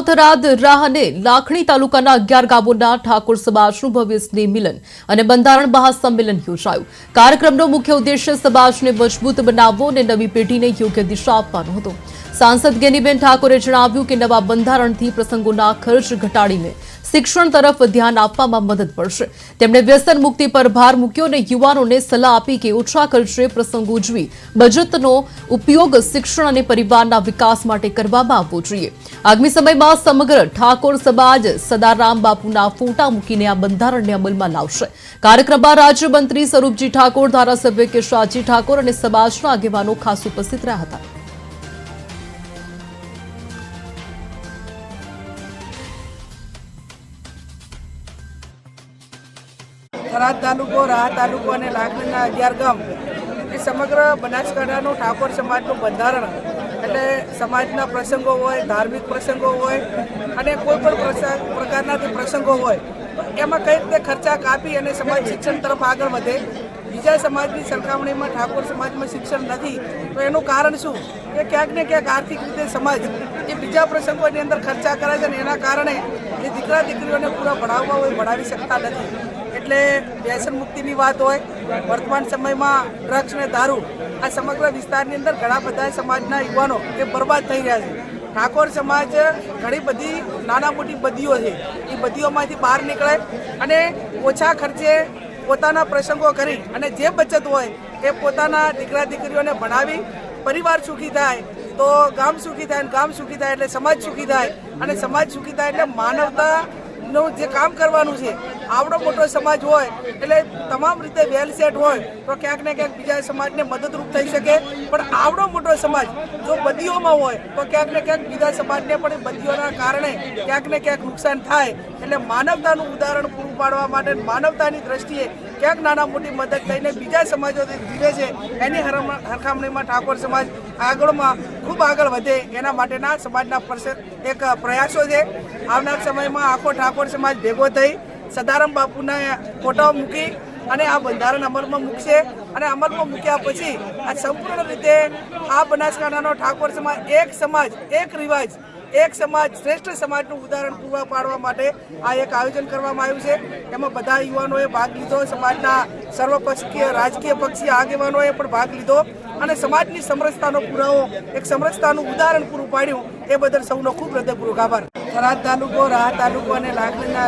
થરાદ રાહને લાખણી તાલુકાના 11 ગામોના ઠાકોર સમાજનું ભવ્ય સ્નેહ મિલન અને બંધારણ મહાસંમેલન યોજાયું। કાર્યક્રમનો મુખ્ય ઉદ્દેશ્ય સમાજને મજબૂત બનાવવો અને નવી પેઢીને યોગ્ય દિશા આપવાનો હતો। સાંસદ ગેનીબેન ઠાકોરે જણાવ્યું કે નવા બંધારણથી પ્રસંગોના ખર્ચ ઘટાડીને શિક્ષણ તરફ ધ્યાન આપવામાં મદદ મળશે। તેમણે વ્યસન મુક્તિ પર ભાર મૂક્યો અને યુવાનોને સલાહ આપી કે ઓછા ખર્ચે પ્રસંગ ઉજવી બચતનો ઉપયોગ શિક્ષણ અને પરિવારના વિકાસ માટે કરવામાં આવવો જોઈએ। આગામી સમયમાં સમગ્ર ઠાકોર સમાજ સદારામ બાપુના ફોટા મૂકીને આ બંધારણને અમલમાં લાવશે। કાર્યક્રમમાં રાજ્યમંત્રી સ્વરૂપજી ઠાકોર, ધારાસભ્ય કેશવાજી ઠાકોર અને સમાજના આગેવાનો ખાસ ઉપસ્થિત રહ્યા હતા। થરાદ તાલુકો, રાહ તાલુકો અને લાખણીના 11 ગામ એ સમગ્ર બનાસકાંઠાનું ઠાકોર સમાજનું બંધારણ એટલે સમાજના પ્રસંગો હોય, ધાર્મિક પ્રસંગો હોય અને કોઈ પણ પ્રકારના જે પ્રસંગો હોય તો એમાં કઈ રીતે ખર્ચા કાપી અને સમાજ શિક્ષણ તરફ આગળ વધે। બીજા સમાજની સરખામણીમાં ઠાકોર સમાજમાં શિક્ષણ નથી તો એનું કારણ શું કે ક્યાંક ને ક્યાંક આર્થિક રીતે સમાજ એ બીજા પ્રસંગોની અંદર ખર્ચા કરે છે અને એના કારણે એ દીકરા દીકરીઓને પૂરા ભણાવવા હોય ભણાવી શકતા નથી। એટલે વ્યસન મુક્તિની વાત હોય, વર્તમાન સમયમાં ડ્રગ્સ અને દારૂ આ સમગ્ર વિસ્તારની અંદર ઘણા બધા સમાજના યુવાનો એ બરબાદ થઈ રહ્યા છે। ઠાકોર સમાજ ઘણી બધી નાના મોટી બદીઓ છે, એ બદીઓમાંથી બહાર નીકળે અને ઓછા ખર્ચે પોતાના પ્રસંગો કરી અને જે બચત હોય એ પોતાના દીકરા દીકરીઓને ભણાવી પરિવાર સુખી થાય તો ગામ સુખી થાય, ગામ સુખી થાય એટલે સમાજ સુખી થાય અને સમાજ સુખી થાય એટલે માનવતાનું જે કામ કરવાનું છે। આવડો મોટો સમાજ હોય એટલે તમામ રીતે વેલ સેટ હોય તો ક્યાંક ને ક્યાંક બીજા સમાજને મદદરૂપ થઈ શકે, પણ આવડો મોટો સમાજ જો બદીઓમાં હોય તો ક્યાંક ને ક્યાંક બીજા સમાજને પણ બદીઓના કારણે ક્યાંક ને ક્યાંક નુકસાન થાય। એટલે માનવતાનું ઉદાહરણ પૂરું પાડવા માટે માનવતાની દ્રષ્ટિએ ક્યાંક નાના મોટી મદદ થઈને બીજા સમાજો જીવે છે એની સરખામણીમાં ઠાકોર સમાજ આગળમાં ખૂબ આગળ વધે એના માટેના સમાજના એક પ્રયાસો છે। આવનાર સમયમાં આખો ઠાકોર સમાજ ભેગો થઈ સદારામ બાપુના ફોટા મૂકી અને આ બંધારણ અમલમાં મૂકશે અને અમલમાં મૂક્યા પછી આ સંપૂર્ણ રીતે આ બનાસકાંઠાનો ઠાકોર સમાજ એક રિવાજ, એક સમાજ, શ્રેષ્ઠ સમાજનું ઉદાહરણ પૂરા પાડવા માટે આ એક આયોજન કરવામાં આવ્યું છે। એમાં બધા યુવાનોએ ભાગ લીધો, સમાજના સર્વપક્ષીય રાજકીય પક્ષીય આગેવાનોએ પણ ભાગ લીધો અને સમાજની સમરસતાનો પુરાવો, એક સમરસતાનું ઉદાહરણ પૂરું પાડ્યું એ બદલ સૌનો ખૂબ હૃદયપૂર્વક આભાર। થરાદ તાલુકો, રાહ તાલુકો અને લાખણીના